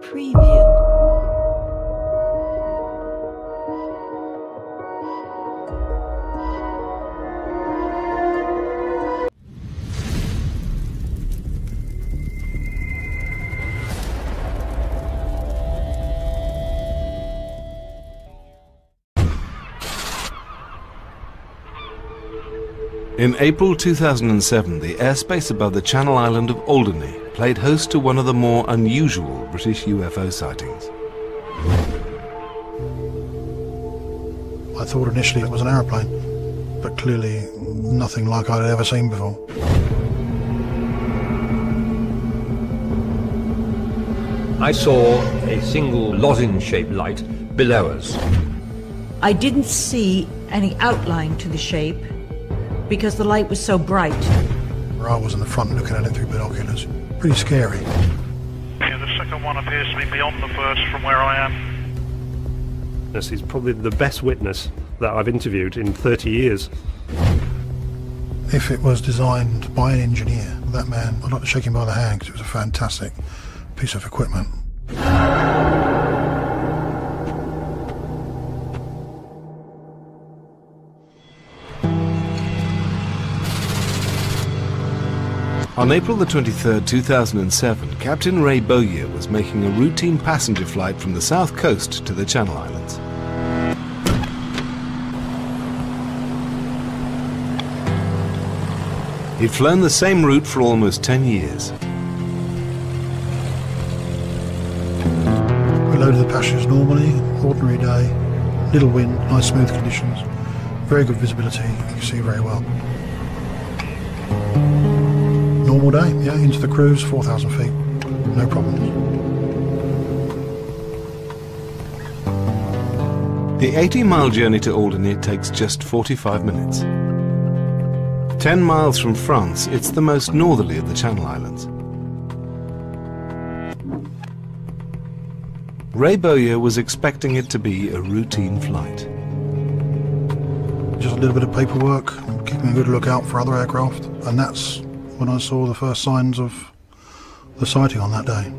Preview. In April 2007, the airspace above the Channel Island of Alderney played host to one of the more unusual British UFO sightings. I thought initially it was an aeroplane, but clearly nothing like I'd ever seen before. I saw a single lozenge-shaped light below us. I didn't see any outline to the shape because the light was so bright. I was in the front looking at it through binoculars. Pretty scary. Yeah, the second one appears to be beyond the first from where I am. This is probably the best witness that I've interviewed in 30 years. If it was designed by an engineer, that man, I'd like to shake him by the hand because it was a fantastic piece of equipment. On April the 23rd, 2007, Captain Ray Bowyer was making a routine passenger flight from the south coast to the Channel Islands. He'd flown the same route for almost 10 years. We loaded the passengers normally, ordinary day, little wind, nice smooth conditions, very good visibility, you can see very well. Normal day, yeah, into the cruise, 4,000 feet, no problems. The 80-mile journey to Alderney takes just 45 minutes. 10 miles from France, it's the most northerly of the Channel Islands. Ray Bowyer was expecting it to be a routine flight. Just a little bit of paperwork, keeping a good lookout for other aircraft, and that's when I saw the first signs of the sighting on that day.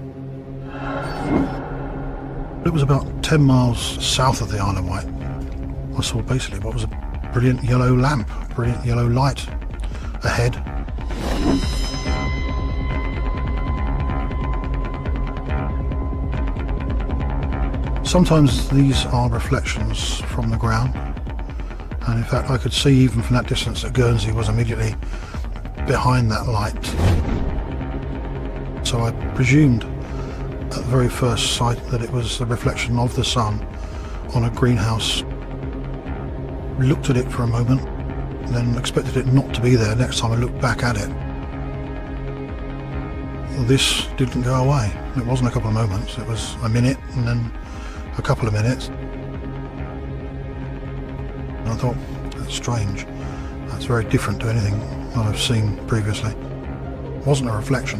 It was about 10 miles south of the Isle of Wight. I saw basically what was a brilliant yellow lamp, brilliant yellow light ahead. Sometimes these are reflections from the ground, and in fact I could see even from that distance that Guernsey was immediately behind that light. So I presumed at the very first sight that it was the reflection of the sun on a greenhouse. Looked at it for a moment, then expected it not to be there next time I looked back at it. Well, this didn't go away. It wasn't a couple of moments, it was a minute and then a couple of minutes. And I thought, that's strange. That's very different to anything that I've seen previously. It wasn't a reflection,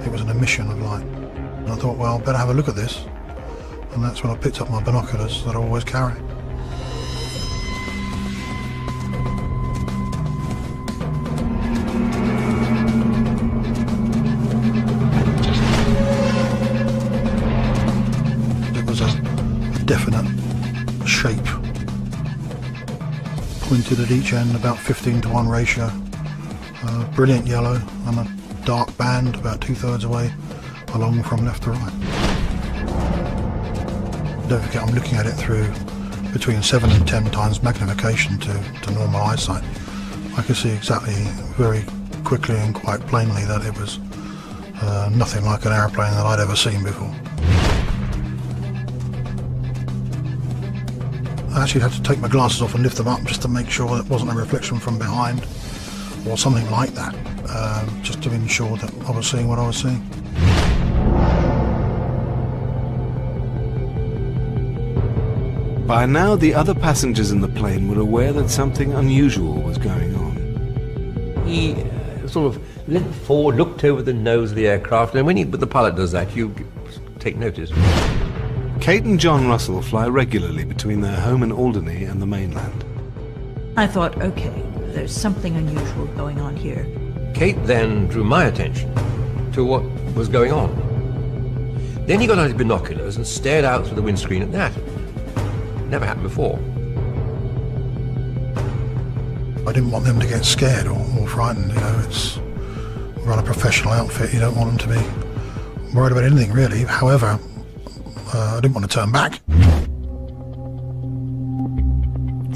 it was an emission of light. And I thought, well, better have a look at this. And that's when I picked up my binoculars that I always carry. It was a definite shape, pointed at each end, about 15:1 ratio. Brilliant yellow and a dark band about 2/3 away along from left to right. Don't forget I'm looking at it through between 7 and 10 times magnification to normal eyesight. I could see exactly very quickly and quite plainly that it was nothing like an aeroplane that I'd ever seen before. I actually had to take my glasses off and lift them up just to make sure that it wasn't a reflection from behind or something like that, just to ensure that I was seeing what I was seeing. By now, the other passengers in the plane were aware that something unusual was going on. He sort of leant forward, looked over the nose of the aircraft, and when the pilot does that, you take notice. Kate and John Russell fly regularly between their home in Alderney and the mainland. I thought, okay, there's something unusual going on here. Kate then drew my attention to what was going on. Then he got out his binoculars and stared out through the windscreen at that. Never happened before. I didn't want them to get scared or frightened, you know. Run a professional outfit, you don't want them to be worried about anything really. However, I didn't want to turn back.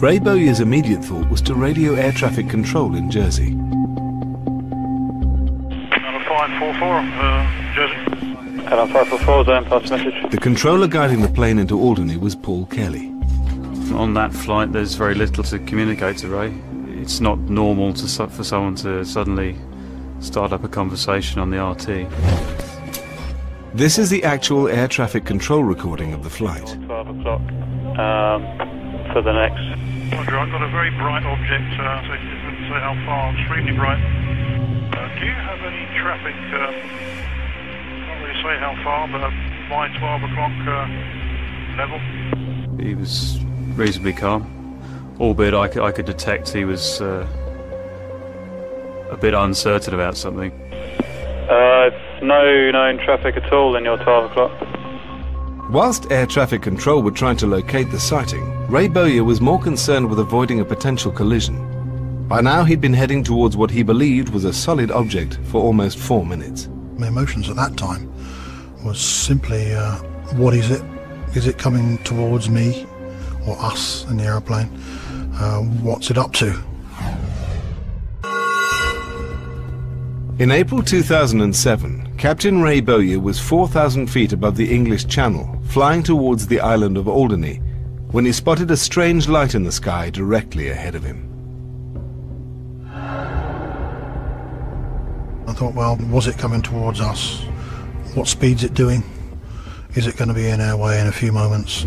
Ray Bowyer's immediate thought was to radio air traffic control in Jersey. Number 544, Jersey. Hello, 544, Zone, pass message. The controller guiding the plane into Alderney was Paul Kelly. On that flight, there's very little to communicate to Ray. It's not normal for someone to suddenly start up a conversation on the RT. This is the actual air traffic control recording of the flight. 12 o'clock for the next. Roger, I've got a very bright object, so it doesn't say how far, extremely bright. Do you have any traffic, can't really say how far, but by 12 o'clock level? He was reasonably calm, albeit I could detect he was a bit uncertain about something. No known traffic at all in your 12 o'clock. Whilst air traffic control were trying to locate the sighting, Ray Bowyer was more concerned with avoiding a potential collision. By now he'd been heading towards what he believed was a solid object for almost 4 minutes. My emotions at that time was simply, what is it? Is it coming towards me or us in the aeroplane? What's it up to? In April 2007, Captain Ray Bowyer was 4,000 feet above the English Channel, flying towards the island of Alderney, when he spotted a strange light in the sky directly ahead of him. I thought, well, was it coming towards us? What speed's it doing? Is it going to be in our way in a few moments?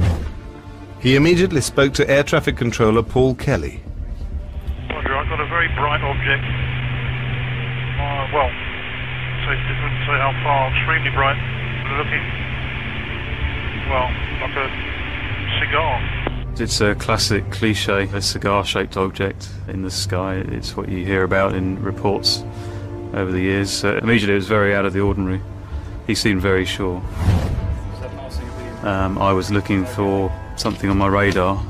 He immediately spoke to air traffic controller Paul Kelly. Roger, I've got a very bright object. Well, so it wouldn't say how far, extremely bright, looking, well, like a cigar. It's a classic cliche, a cigar-shaped object in the sky. It's what you hear about in reports over the years. Immediately it was very out of the ordinary. He seemed very sure. I was looking for something on my radar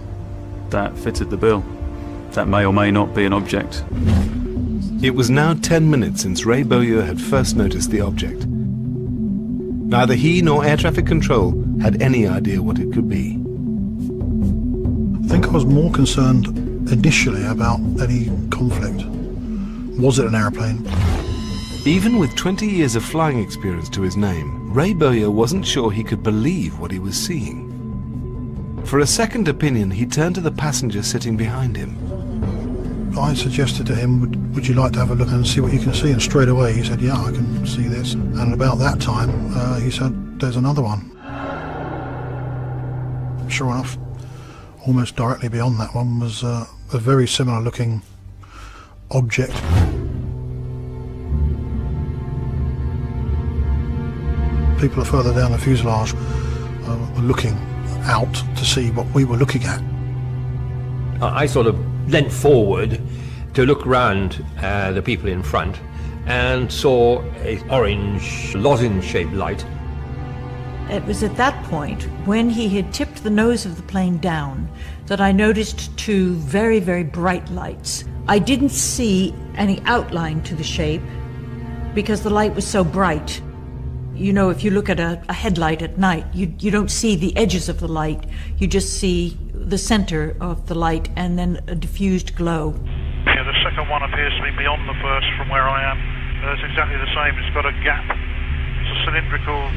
that fitted the bill. That may or may not be an object. It was now 10 minutes since Ray Bowyer had first noticed the object. Neither he nor air traffic control had any idea what it could be. I think I was more concerned initially about any conflict. Was it an aeroplane? Even with 20 years of flying experience to his name, Ray Bowyer wasn't sure he could believe what he was seeing. For a second opinion, he turned to the passenger sitting behind him. I suggested to him, would you like to have a look and see what you can see? And straight away he said, yeah, I can see this. And about that time, he said, there's another one. Sure enough, almost directly beyond that one was a very similar looking object. People further down the fuselage were looking out to see what we were looking at. I sort of leant forward to look round the people in front and saw an orange lozenge-shaped light. It was at that point, when he had tipped the nose of the plane down, that I noticed two very, very bright lights. I didn't see any outline to the shape because the light was so bright. You know, if you look at a headlight at night, you don't see the edges of the light. You just see the center of the light and then a diffused glow. Yeah, the second one appears to be beyond the first from where I am. It's exactly the same. It's got a gap. It's a cylindrical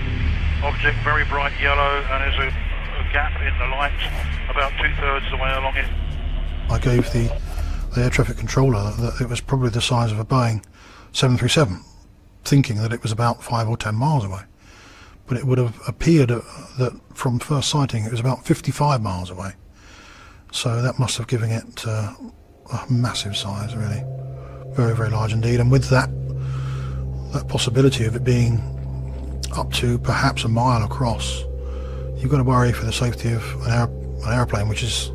object, very bright yellow, and there's a gap in the light about 2/3 the way along it. I gave the air traffic controller that it was probably the size of a Boeing 737, thinking that it was about 5 or 10 miles away. But it would have appeared that from first sighting it was about 55 miles away. So that must have given it a massive size, really. Very, very large indeed. And with that possibility of it being up to perhaps a mile across, you've got to worry for the safety of an aeroplane which is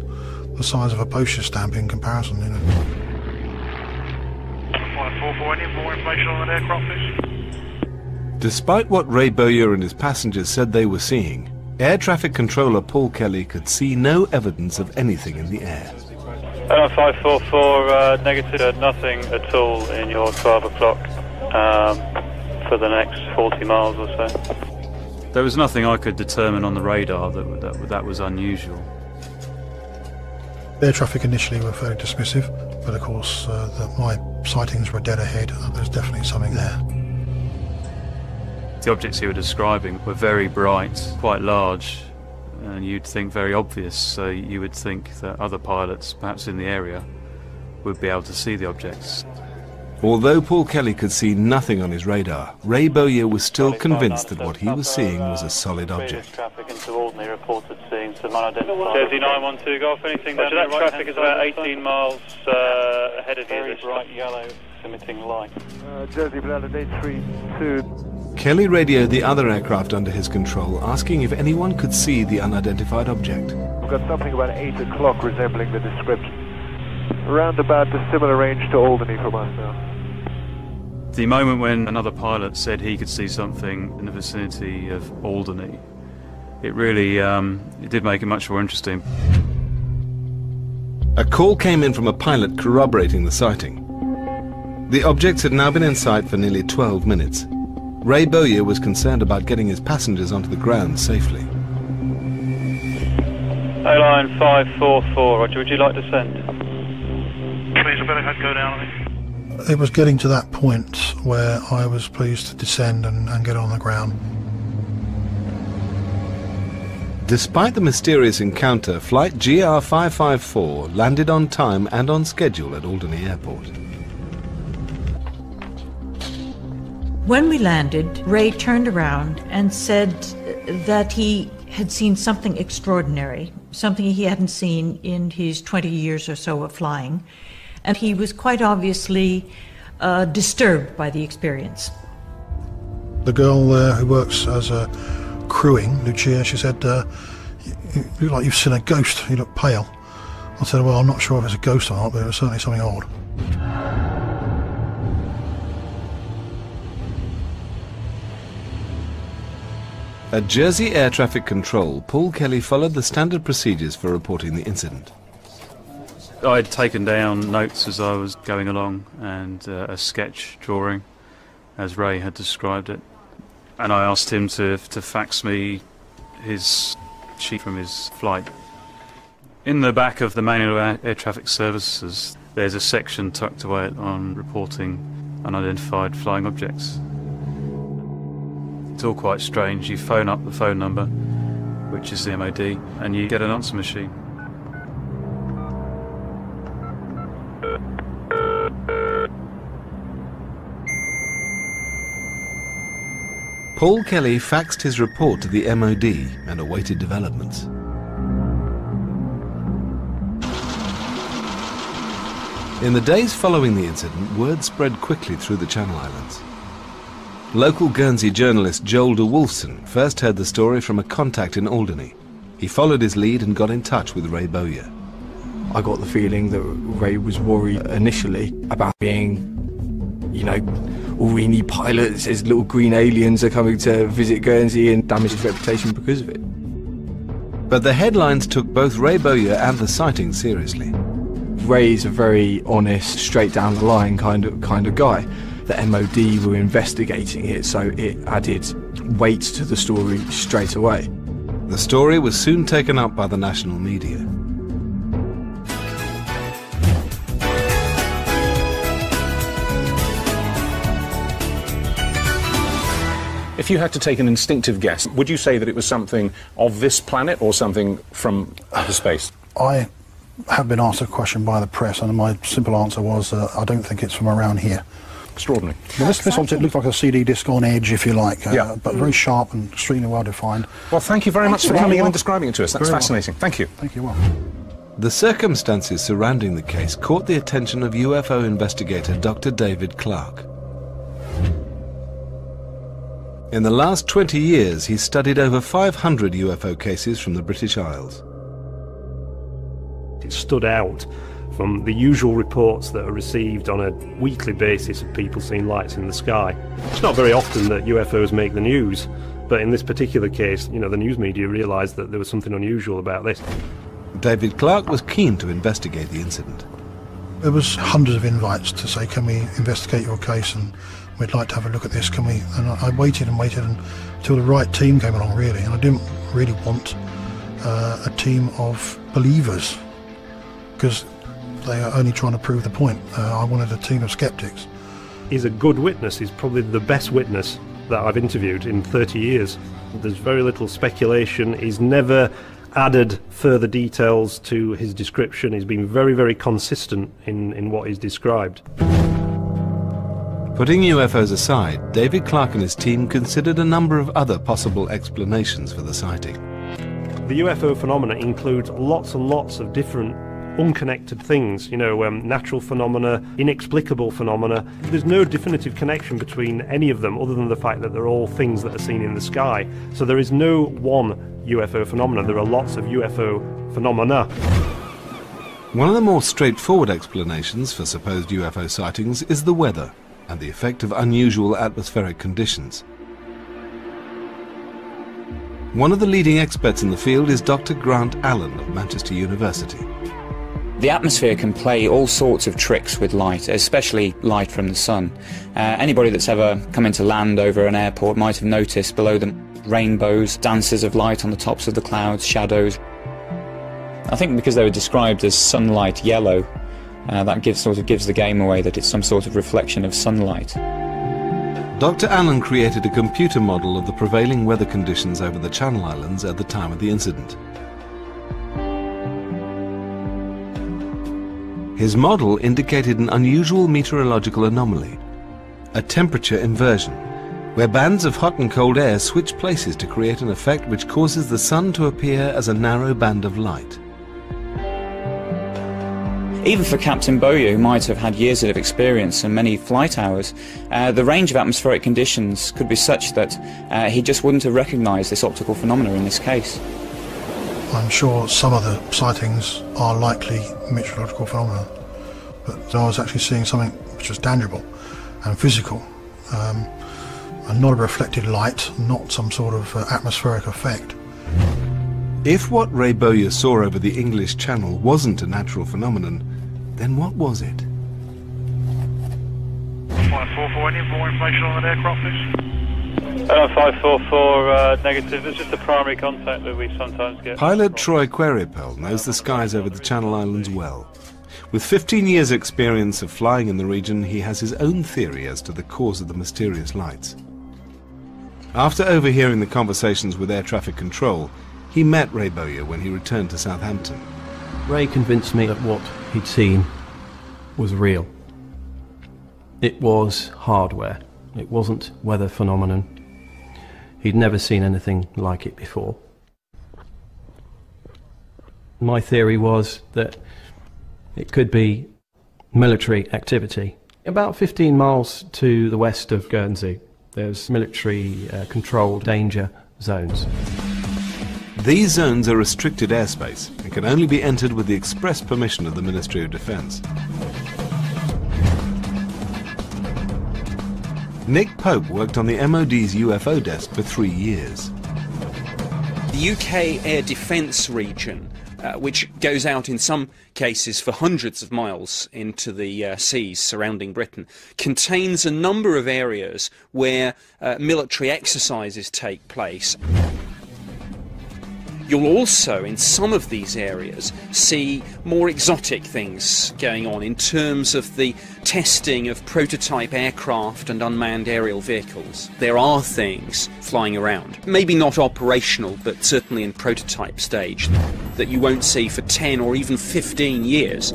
the size of a postage stamp in comparison, you know. 544, any more information on that aircraft, please? Despite what Ray Bowyer and his passengers said they were seeing, air traffic controller Paul Kelly could see no evidence of anything in the air. 544, negative, nothing at all in your 12 o'clock for the next 40 miles or so. There was nothing I could determine on the radar that was unusual. Air traffic initially were fairly dismissive, but of course my sightings were dead ahead. There's definitely something there. The objects you were describing were very bright, quite large, and you'd think very obvious, so you would think that other pilots, perhaps in the area, would be able to see the objects. Although Paul Kelly could see nothing on his radar, Ray Bowyer was still convinced that what he was seeing was a solid object. Traffic into Alderney reported seeing some unidentified. Jersey 912 Golf, anything down that traffic is about 18 miles ahead of you. Very bright yellow emitting light. Jersey Bladder 832. Kelly radioed the other aircraft under his control, asking if anyone could see the unidentified object. We've got something about 8 o'clock resembling the description. Around about a similar range to Alderney from us now. The moment when another pilot said he could see something in the vicinity of Alderney, it really it did make it much more interesting. A call came in from a pilot corroborating the sighting. The objects had now been in sight for nearly 12 minutes. Ray Bowyer was concerned about getting his passengers onto the ground safely. A-line 544, Roger, would you like to send? Please, I better go down on it. It was getting to that point where I was pleased to descend and get on the ground. Despite the mysterious encounter, flight GR554 landed on time and on schedule at Alderney Airport. When we landed, Ray turned around and said that he had seen something extraordinary, something he hadn't seen in his 20 years or so of flying, and he was quite obviously disturbed by the experience. The girl who works as a crewing, Lucia, she said, you look like you've seen a ghost, you look pale. I said, well, I'm not sure if it's a ghost or not, but it was certainly something odd. At Jersey Air Traffic Control, Paul Kelly followed the standard procedures for reporting the incident. I'd taken down notes as I was going along and a sketch drawing, as Ray had described it. And I asked him to fax me his sheet from his flight. In the back of the manual of Air Traffic Services, there's a section tucked away on reporting unidentified flying objects. It's all quite strange. You phone up the phone number, which is the MOD, and you get an answer machine. Paul Kelly faxed his report to the MOD and awaited developments. In the days following the incident, word spread quickly through the Channel Islands. Local Guernsey journalist Joel de Wolfson first heard the story from a contact in Alderney. He followed his lead and got in touch with Ray Bowyer. I got the feeling that Ray was worried initially about being, you know, all we need pilots, his little green aliens are coming to visit Guernsey and damage his reputation because of it. But the headlines took both Ray Bowyer and the sighting seriously. Ray's a very honest, straight down the line kind of guy. The MOD were investigating it, so it added weight to the story straight away. The story was soon taken up by the national media. If you had to take an instinctive guess, would you say that it was something of this planet or something from outer space? I have been asked a question by the press, and my simple answer was, I don't think it's from around here. Extraordinary. Well, this object looked like a CD disc on edge, if you like, but very sharp and extremely well defined. Well, thank you very much for coming in and describing it to us. That's fascinating. Thank you. Thank you. Well. The circumstances surrounding the case caught the attention of UFO investigator Dr. David Clark. In the last 20 years, he's studied over 500 UFO cases from the British Isles. It stood out from the usual reports that are received on a weekly basis of people seeing lights in the sky. It's not very often that UFOs make the news, but in this particular case, you know, the news media realised that there was something unusual about this. David Clarke was keen to investigate the incident. There was hundreds of invites to say, can we investigate your case, and we'd like to have a look at this, can we? And I waited and waited until the right team came along, really, and I didn't really want a team of believers, because they are only trying to prove the point. I wanted a team of skeptics. He's a good witness. He's probably the best witness that I've interviewed in 30 years. There's very little speculation. He's never added further details to his description. He's been very, very consistent in what he's described. Putting UFOs aside, David Clarke and his team considered a number of other possible explanations for the sighting. The UFO phenomena includes lots and lots of different unconnected things, you know, natural phenomena, inexplicable phenomena. There's no definitive connection between any of them other than the fact that they're all things that are seen in the sky. So there is no one UFO phenomena, there are lots of UFO phenomena. One of the more straightforward explanations for supposed UFO sightings is the weather and the effect of unusual atmospheric conditions. One of the leading experts in the field is Dr. Grant Allen of Manchester University. The atmosphere can play all sorts of tricks with light, especially light from the sun. Anybody that's ever come into land over an airport might have noticed below them rainbows, dances of light on the tops of the clouds, shadows. I think because they were described as sunlight yellow, that sort of gives the game away that it's some sort of reflection of sunlight. Dr. Allen created a computer model of the prevailing weather conditions over the Channel Islands at the time of the incident. His model indicated an unusual meteorological anomaly, a temperature inversion, where bands of hot and cold air switch places to create an effect which causes the sun to appear as a narrow band of light. Even for Captain Bowyer, who might have had years of experience and many flight hours, the range of atmospheric conditions could be such that he just wouldn't have recognised this optical phenomena in this case. I'm sure some of the sightings are likely meteorological phenomena, but I was actually seeing something which was tangible and physical, and not a reflected light, not some sort of atmospheric effect. If what Ray Bowyer saw over the English Channel wasn't a natural phenomenon, then what was it? 544, any more information on that aircraft, please? 544, negative. It's just the primary contact that we sometimes get. Pilot Troy Queripel knows the skies over the Channel Islands well. With 15 years' experience of flying in the region, he has his own theory as to the cause of the mysterious lights. After overhearing the conversations with air traffic control, he met Ray Bowyer when he returned to Southampton. Ray convinced me that what he'd seen was real. It was hardware. It wasn't weather phenomenon. He'd never seen anything like it before. My theory was that it could be military activity. About 15 miles to the west of Guernsey, there's military controlled danger zones. These zones are restricted airspace and can only be entered with the express permission of the Ministry of Defence. Nick Pope worked on the MOD's UFO desk for 3 years. The UK air defence region, which goes out in some cases for hundreds of miles into the seas surrounding Britain, contains a number of areas where military exercises take place. You'll also, in some of these areas, see more exotic things going on in terms of the testing of prototype aircraft and unmanned aerial vehicles. There are things flying around, maybe not operational, but certainly in prototype stage, that you won't see for 10 or even 15 years.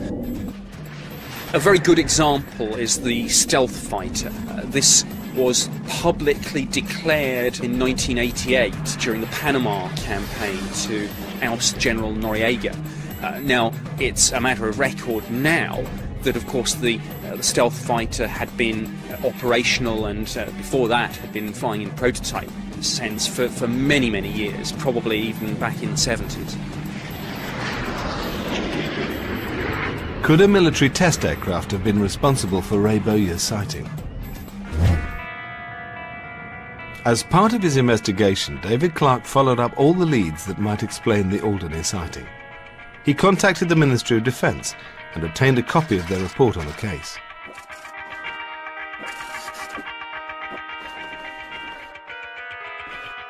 A very good example is the stealth fighter. This was publicly declared in 1988 during the Panama campaign to oust General Noriega. Now, it's a matter of record now that, of course, the stealth fighter had been operational and before that had been flying in prototype sense for many, many years, probably even back in the 70s. Could a military test aircraft have been responsible for Ray Bowyer's sighting? As part of his investigation, David Clarke followed up all the leads that might explain the Alderney sighting. He contacted the Ministry of Defence and obtained a copy of their report on the case.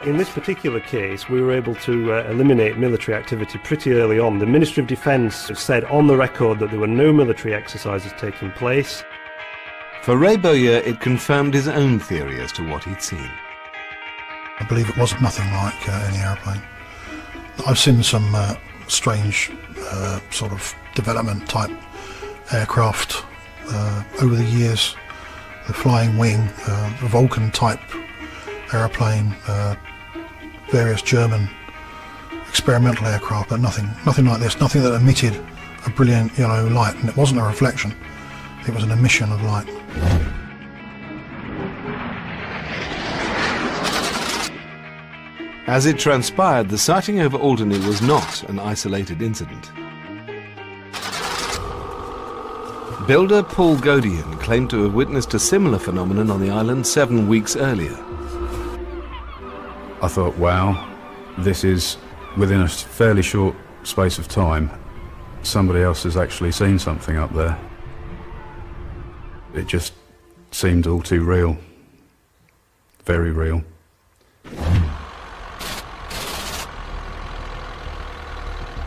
In this particular case, we were able to eliminate military activity pretty early on. The Ministry of Defence said on the record that there were no military exercises taking place. For Ray Bowyer, it confirmed his own theory as to what he'd seen. I believe it was nothing like any aeroplane. I've seen some strange sort of development type aircraft over the years. The Flying Wing, the Vulcan type aeroplane, various German experimental aircraft, but nothing like this, nothing that emitted a brilliant yellow light, and it wasn't a reflection, it was an emission of light. As it transpired, the sighting over Alderney was not an isolated incident. Builder Paul Godian claimed to have witnessed a similar phenomenon on the island 7 weeks earlier. I thought, wow, this is, within a fairly short space of time, somebody else has actually seen something up there. It just seemed all too real. Very real.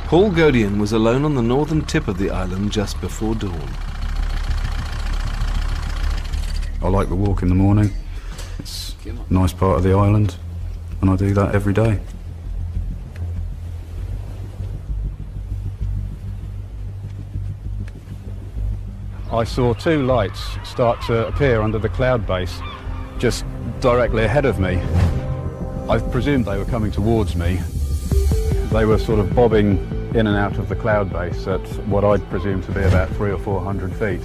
Paul Godian was alone on the northern tip of the island just before dawn. I like the walk in the morning. It's a nice part of the island, and I do that every day. I saw two lights start to appear under the cloud base, just directly ahead of me. I presumed they were coming towards me. They were sort of bobbing in and out of the cloud base at what I'd presume to be about 300 or 400 feet.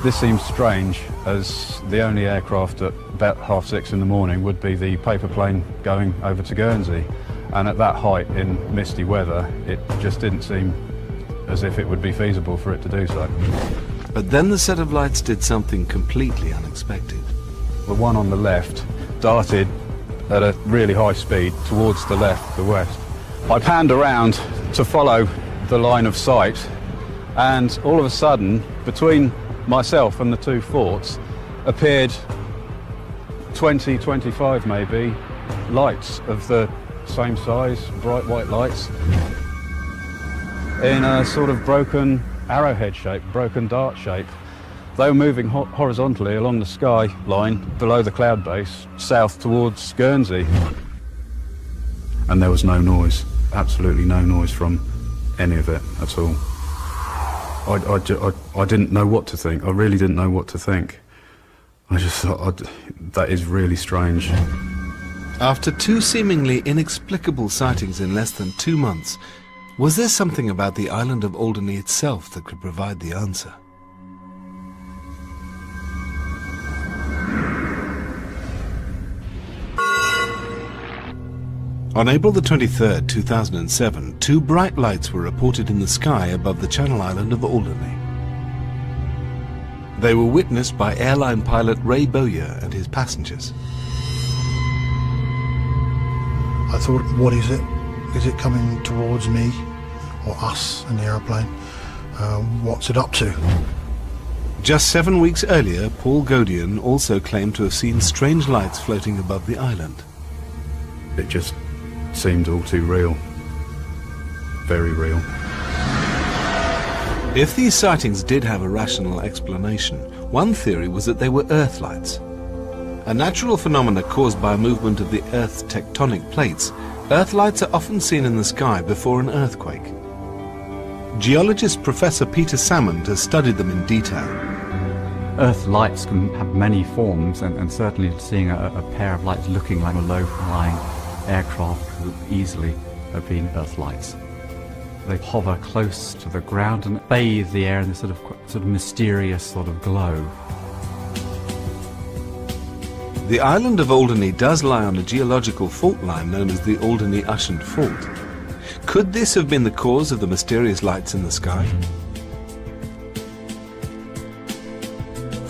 This seems strange, as the only aircraft at about 6:30 in the morning would be the paper plane going over to Guernsey. And at that height in misty weather, it just didn't seem as if it would be feasible for it to do so. But then the set of lights did something completely unexpected. The one on the left darted at a really high speed towards the left, the west. I panned around to follow the line of sight, and all of a sudden, between myself and the two forts, appeared 20, 25 maybe, lights of the same size, bright white lights, in a sort of broken arrowhead shape, broken dart shape. They were moving horizontally along the sky line below the cloud base, south towards Guernsey. And there was no noise, absolutely no noise from any of it at all. I didn't know what to think. I really didn't know what to think. I just thought, that is really strange. After two seemingly inexplicable sightings in less than 2 months, was there something about the island of Alderney itself that could provide the answer? On April the 23rd, 2007, two bright lights were reported in the sky above the Channel Island of Alderney. They were witnessed by airline pilot Ray Bowyer and his passengers. I thought, what is it? Is it coming towards me or us in the aeroplane? What's it up to? Just 7 weeks earlier, Paul Godian also claimed to have seen strange lights floating above the island. It just seemed all too real. Very real. If these sightings did have a rational explanation, one theory was that they were Earth lights. A natural phenomena caused by a movement of the Earth's tectonic plates, Earth lights are often seen in the sky before an earthquake. Geologist Professor Peter Salmond has studied them in detail. Earth lights can have many forms, and certainly seeing a pair of lights looking like a low-flying aircraft could easily have been Earth lights. They hover close to the ground and bathe the air in this sort of mysterious sort of glow. The island of Alderney does lie on a geological fault line known as the Alderney-Ushant Fault. Could this have been the cause of the mysterious lights in the sky?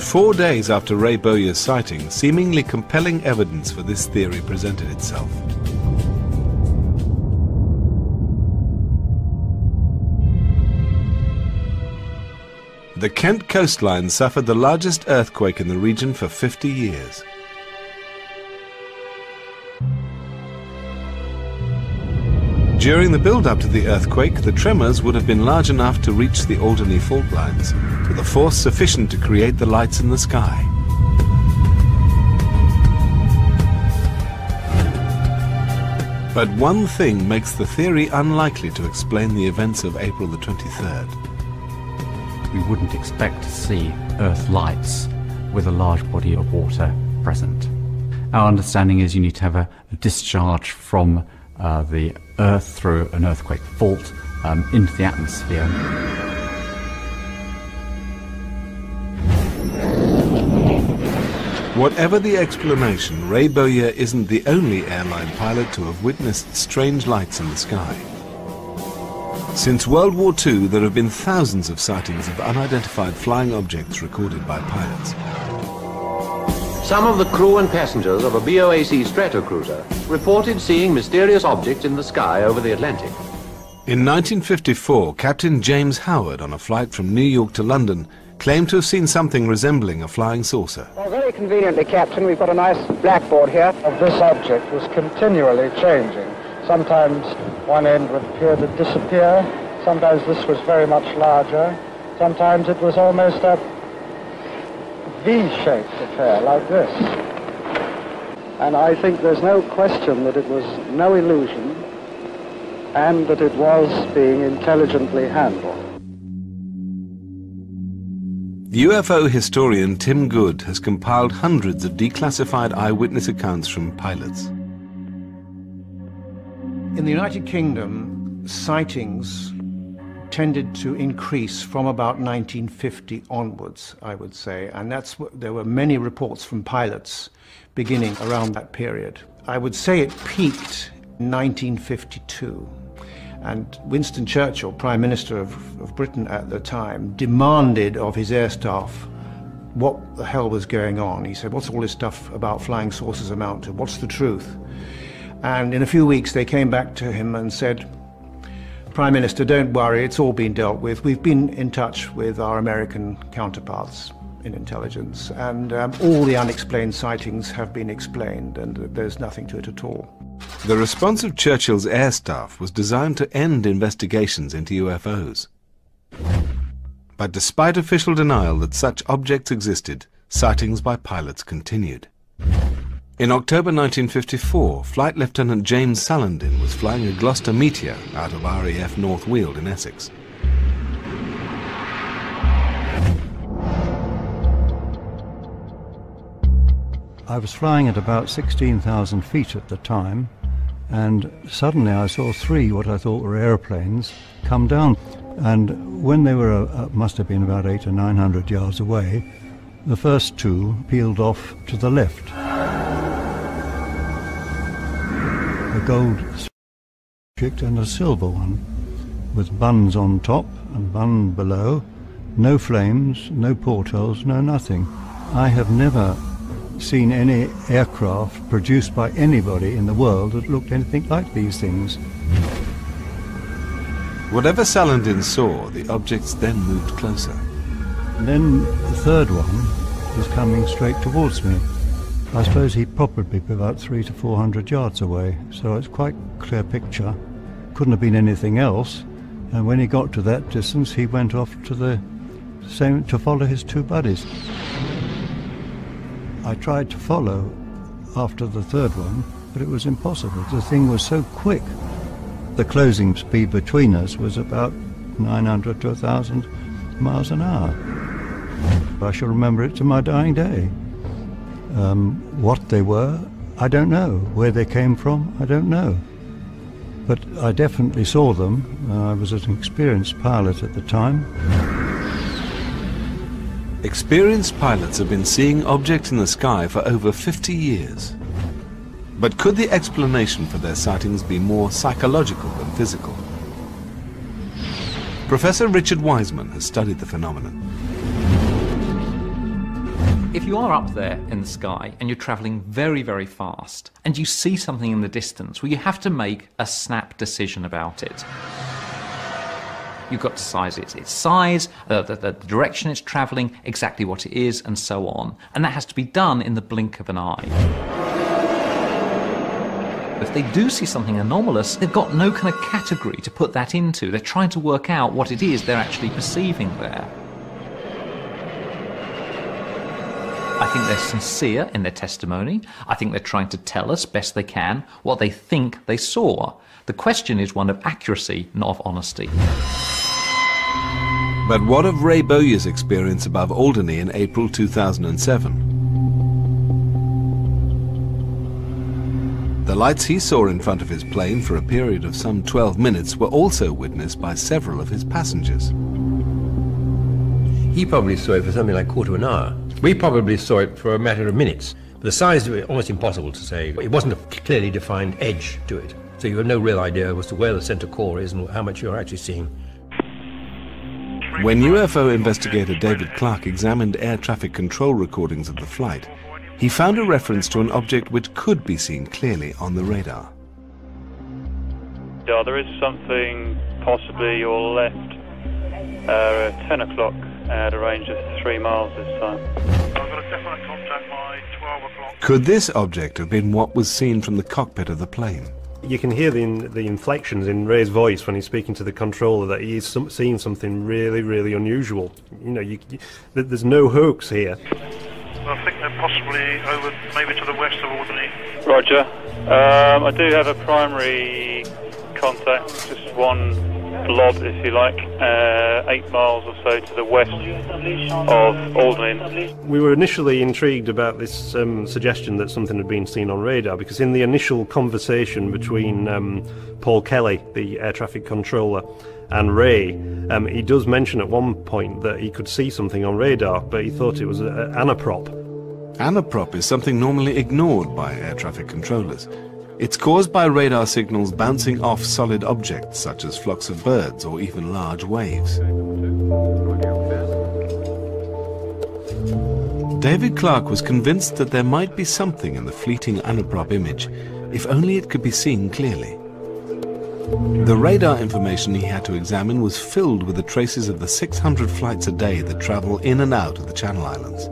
4 days after Ray Bowyer's sighting, seemingly compelling evidence for this theory presented itself. The Kent coastline suffered the largest earthquake in the region for 50 years. During the build-up to the earthquake, the tremors would have been large enough to reach the Alderney fault lines, with a force sufficient to create the lights in the sky. But one thing makes the theory unlikely to explain the events of April the 23rd. We wouldn't expect to see Earth lights with a large body of water present. Our understanding is you need to have a discharge from the Earth through an earthquake fault into the atmosphere. Whatever the explanation, Ray Bowyer isn't the only airline pilot to have witnessed strange lights in the sky. Since World War II, there have been thousands of sightings of unidentified flying objects recorded by pilots. Some of the crew and passengers of a BOAC Stratocruiser reported seeing mysterious objects in the sky over the Atlantic. In 1954, Captain James Howard, on a flight from New York to London, claimed to have seen something resembling a flying saucer. Well, very conveniently, Captain, we've got a nice blackboard here. This object was continually changing. Sometimes one end would appear to disappear. Sometimes this was very much larger. Sometimes it was almost a V-shaped affair like this. And I think there's no question that it was no illusion and that it was being intelligently handled. UFO historian Tim Good has compiled hundreds of declassified eyewitness accounts from pilots. In the United Kingdom, sightings tended to increase from about 1950 onwards, I would say, and there were many reports from pilots beginning around that period. I would say it peaked in 1952, and Winston Churchill, Prime Minister of Britain at the time, demanded of his air staff what the hell was going on. He said, what's all this stuff about flying saucers amount to? What's the truth? And in a few weeks they came back to him and said, Prime Minister, don't worry, it's all been dealt with. We've been in touch with our American counterparts in intelligence, and all the unexplained sightings have been explained, and there's nothing to it at all. The response of Churchill's air staff was designed to end investigations into UFOs. But despite official denial that such objects existed, sightings by pilots continued. In October 1954, Flight Lieutenant James Salandin was flying a Gloucester Meteor out of RAF North Weald in Essex. I was flying at about 16,000 feet at the time, and suddenly I saw three what I thought were airplanes come down. And when they were, must have been about 800 or 900 yards away, the first two peeled off to the left. A gold object and a silver one, with buns on top and bun below, no flames, no portholes, no nothing. I have never seen any aircraft produced by anybody in the world that looked anything like these things. Whatever Salandin saw, the objects then moved closer. And then the third one was coming straight towards me. I suppose he'd probably be about 300 to 400 yards away, so it's quite a clear picture. Couldn't have been anything else. And when he got to that distance, he went off to the same to follow his two buddies. I tried to follow after the third one, but it was impossible. The thing was so quick. The closing speed between us was about 900 to 1,000 miles an hour. I shall remember it to my dying day. What they were, I don't know. Where they came from, I don't know. But I definitely saw them. I was an experienced pilot at the time. Experienced pilots have been seeing objects in the sky for over 50 years. But could the explanation for their sightings be more psychological than physical? Professor Richard Wiseman has studied the phenomenon. If you are up there in the sky and you're travelling very, very fast and you see something in the distance, well, you have to make a snap decision about it. You've got to size its size, the direction it's travelling, exactly what it is, and so on. And that has to be done in the blink of an eye. If they do see something anomalous, they've got no kind of category to put that into. They're trying to work out what it is they're actually perceiving there. I think they're sincere in their testimony. I think they're trying to tell us best they can what they think they saw. The question is one of accuracy, not of honesty. But what of Ray Bowyer's experience above Alderney in April 2007? The lights he saw in front of his plane for a period of some 12 minutes were also witnessed by several of his passengers. He probably saw it for something like a quarter of an hour. We probably saw it for a matter of minutes. The size of it, almost impossible to say. It wasn't a clearly defined edge to it. So you have no real idea as to where the center core is and how much you're actually seeing. When UFO investigator David Clark examined air traffic control recordings of the flight, he found a reference to an object which could be seen clearly on the radar. Yeah, there is something possibly your left at 10 o'clock at a range of 3 miles this time. I've got a definite contact by 12 o'clock. Could this object have been what was seen from the cockpit of the plane? You can hear the inflections in Ray's voice when he's speaking to the controller that he's seeing something really, really unusual. You know, there's no hoax here. I think they're possibly over, maybe to the west of Alderney. Roger. I do have a primary contact, just one blob, if you like, 8 miles or so to the west of Alderney. We were initially intrigued about this suggestion that something had been seen on radar, because in the initial conversation between Paul Kelly, the air traffic controller, and Ray, he does mention at one point that he could see something on radar, but he thought it was an anaprop. Anaprop is something normally ignored by air traffic controllers. It's caused by radar signals bouncing off solid objects such as flocks of birds or even large waves. David Clark was convinced that there might be something in the fleeting anaprop image, if only it could be seen clearly. The radar information he had to examine was filled with the traces of the 600 flights a day that travel in and out of the Channel Islands.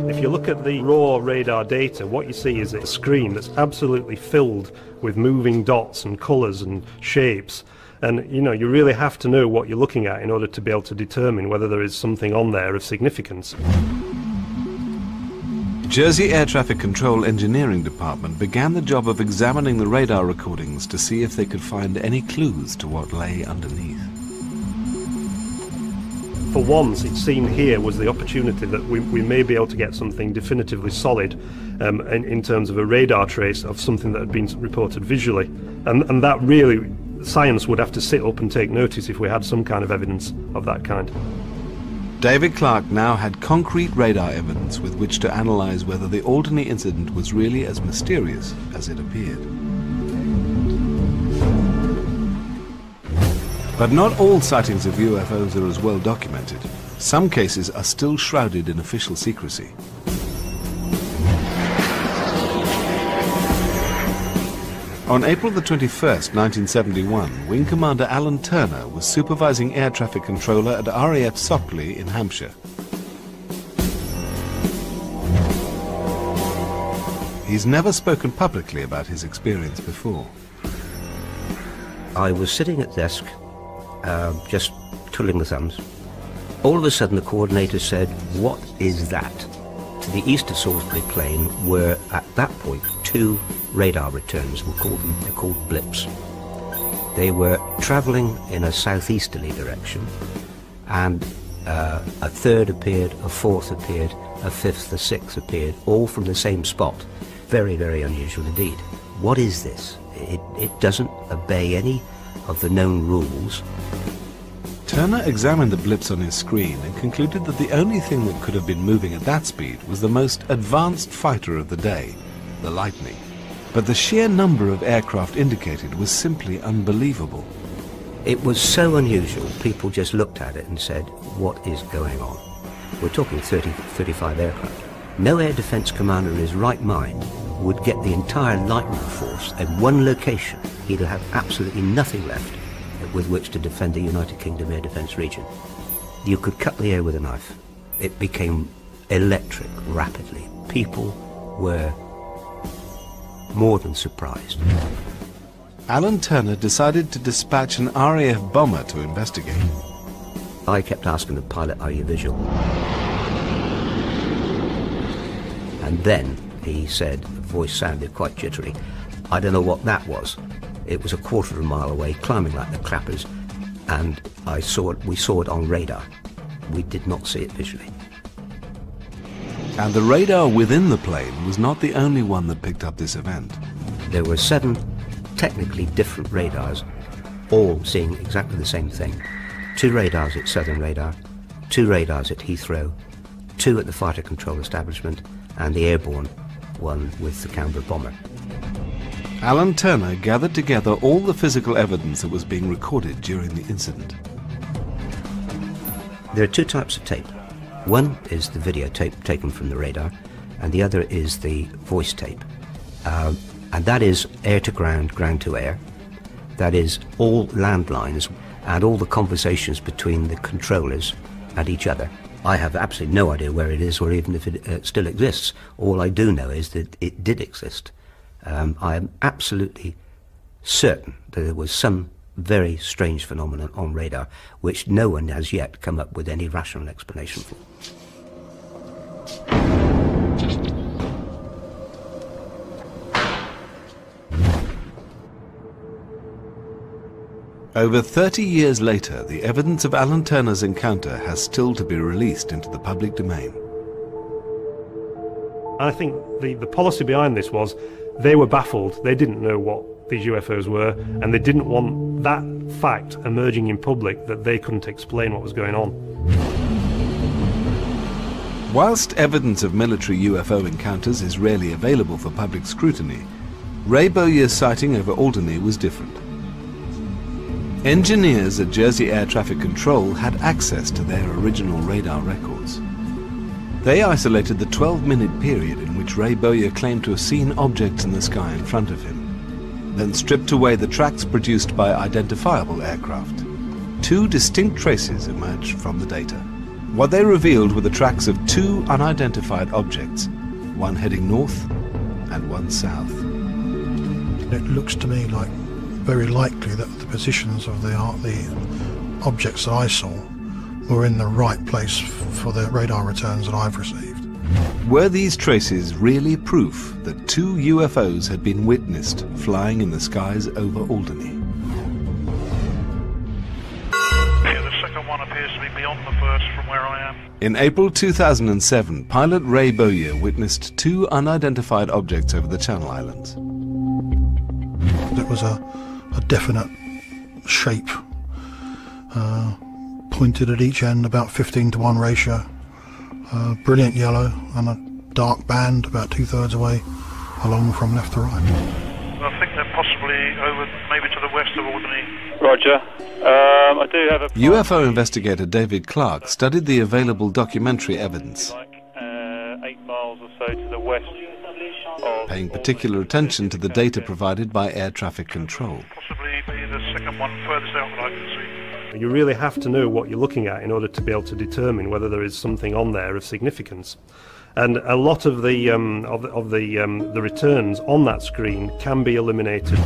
If you look at the raw radar data, what you see is a screen that's absolutely filled with moving dots and colours and shapes. And, you know, you really have to know what you're looking at in order to be able to determine whether there is something on there of significance. Jersey Air Traffic Control Engineering Department began the job of examining the radar recordings to see if they could find any clues to what lay underneath. For once, it seemed here was the opportunity that we may be able to get something definitively solid in terms of a radar trace of something that had been reported visually. And that really, science would have to sit up and take notice if we had some kind of evidence of that kind. David Clark now had concrete radar evidence with which to analyze whether the Alderney incident was really as mysterious as it appeared. But not all sightings of UFOs are as well documented. Some cases are still shrouded in official secrecy. On April the 21st, 1971, Wing Commander Alan Turner was supervising air traffic controller at RAF Sockley in Hampshire. He's never spoken publicly about his experience before. I was sitting at desk, just twiddling the thumbs. All of a sudden the coordinator said, "What is that?" To the east of Salisbury Plain were, at that point, 2 radar returns. They're called blips. They were travelling in a southeasterly direction, and a third appeared, a fourth appeared, a fifth, a sixth appeared, all from the same spot. Very, very unusual indeed. What is this? It doesn't obey any of the known rules. Turner examined the blips on his screen and concluded that the only thing that could have been moving at that speed was the most advanced fighter of the day, the Lightning. But the sheer number of aircraft indicated was simply unbelievable. It was so unusual, people just looked at it and said, "What is going on?" We're talking 30, 35 aircraft. No air defence commander in his right mind would get the entire lightning force in one location. He'd have absolutely nothing left with which to defend the United Kingdom air defence region. You could cut the air with a knife. It became electric rapidly. People were more than surprised. Alan Turner decided to dispatch an RAF bomber to investigate. I kept asking the pilot, are you visual? And then he said, the voice sounded quite jittery, I don't know what that was. It was a quarter of a mile away, climbing like the clappers, and we saw it on radar. We did not see it visually. And the radar within the plane was not the only one that picked up this event. There were 7 technically different radars, all seeing exactly the same thing. 2 radars at Southern Radar, 2 radars at Heathrow, 2 at the fighter control establishment, and the airborne one with the Canberra bomber. Alan Turner gathered together all the physical evidence that was being recorded during the incident. There are 2 types of tape. One is the video tape taken from the radar, and the other is the voice tape. And that is air to ground, ground to air. That is all landlines and all the conversations between the controllers and each other. I have absolutely no idea where it is or even if it still exists. All I do know is that it did exist. I am absolutely certain that there was some very strange phenomenon on radar which no one has yet come up with any rational explanation for. Over 30 years later, the evidence of Alan Turner's encounter has still to be released into the public domain. I think the policy behind this was they were baffled, they didn't know what these UFOs were, and they didn't want that fact emerging in public that they couldn't explain what was going on. Whilst evidence of military UFO encounters is rarely available for public scrutiny, Ray Bowyer's sighting over Alderney was different. Engineers at Jersey Air Traffic Control had access to their original radar records. They isolated the 12-minute period in which Ray Bowyer claimed to have seen objects in the sky in front of him, then stripped away the tracks produced by identifiable aircraft. 2 distinct traces emerged from the data. What they revealed were the tracks of 2 unidentified objects, one heading north and one south. It looks to me like very likely that the positions of the objects that I saw were in the right place for the radar returns that I've received. Were these traces really proof that 2 UFOs had been witnessed flying in the skies over Alderney? Yeah, the second one appears to be beyond the first from where I am. In April 2007, pilot Ray Bowyer witnessed 2 unidentified objects over the Channel Islands. It was a definite shape, pointed at each end, about 15:1 ratio, brilliant yellow and a dark band about 2/3 away along from left to right. I think they're possibly over, maybe to the west of Alderney. Roger. I do have a... UFO investigator David Clark studied the available documentary evidence, 8 miles or so to the west of... paying particular attention to the data provided by air traffic control. Possibly be the second one furthest out that I can see. You really have to know what you're looking at in order to be able to determine whether there is something on there of significance. And a lot of the returns on that screen can be eliminated.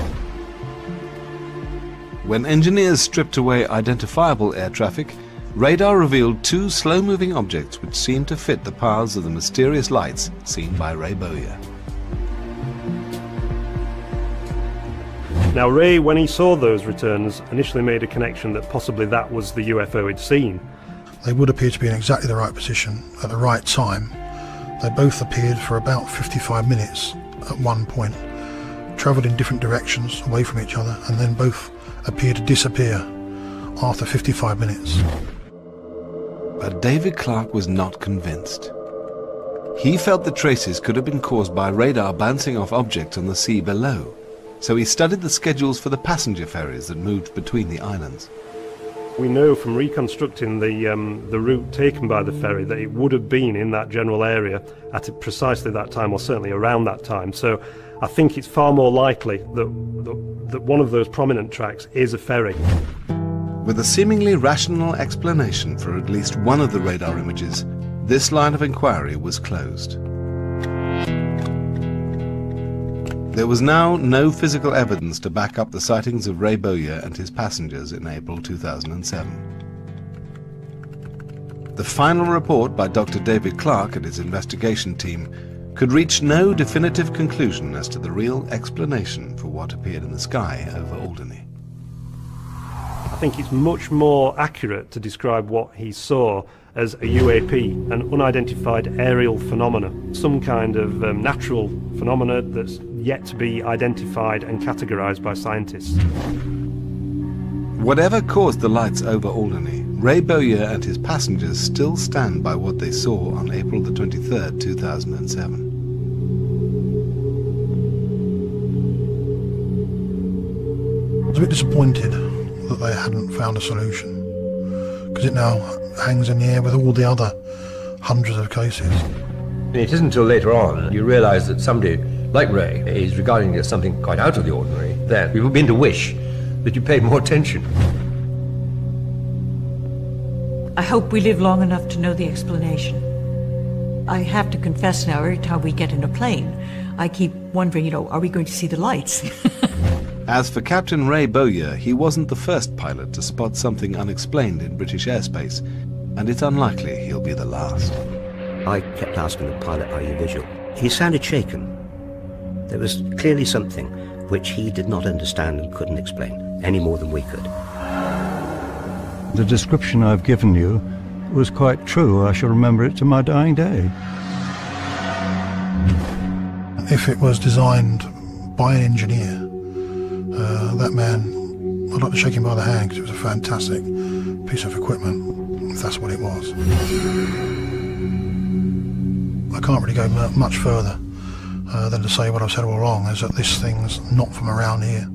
When engineers stripped away identifiable air traffic, radar revealed 2 slow-moving objects which seemed to fit the paths of the mysterious lights seen by Ray Bowyer. Now Ray, when he saw those returns, initially made a connection that possibly that was the UFO he'd seen. They would appear to be in exactly the right position at the right time. They both appeared for about 55 minutes at one point, travelled in different directions away from each other, and then both appeared to disappear after 55 minutes. But David Clark was not convinced. He felt the traces could have been caused by radar bouncing off objects on the sea below, so he studied the schedules for the passenger ferries that moved between the islands. We know from reconstructing the route taken by the ferry that it would have been in that general area at precisely that time, or certainly around that time. So I think it's far more likely that one of those prominent tracks is a ferry. With a seemingly rational explanation for at least one of the radar images, this line of inquiry was closed. There was now no physical evidence to back up the sightings of Ray Bowyer and his passengers in April 2007. The final report by Dr. David Clark and his investigation team could reach no definitive conclusion as to the real explanation for what appeared in the sky over Alderney. I think it's much more accurate to describe what he saw as a UAP, an unidentified aerial phenomena, some kind of natural phenomena that's yet to be identified and categorized by scientists. Whatever caused the lights over Alderney, Ray Bowyer and his passengers still stand by what they saw on April the 23rd, 2007. I was a bit disappointed that they hadn't found a solution, because it now hangs in the air with all the other hundreds of cases. It isn't until later on you realise that somebody like Ray is regarding it as something quite out of the ordinary that you begin to wish that you paid more attention. I hope we live long enough to know the explanation. I have to confess now, every time we get in a plane, I keep wondering, are we going to see the lights? As for Captain Ray Bowyer, he wasn't the first pilot to spot something unexplained in British airspace, and it's unlikely he'll be the last. I kept asking the pilot, "Are you visual?" He sounded shaken. There was clearly something which he did not understand and couldn't explain, any more than we could. The description I've given you was quite true. I shall remember it to my dying day. If it was designed by an engineer, that man, I'd like to shake him by the hand, because it was a fantastic piece of equipment, if that's what it was. I can't really go much further than to say what I've said all along, is that this thing's not from around here.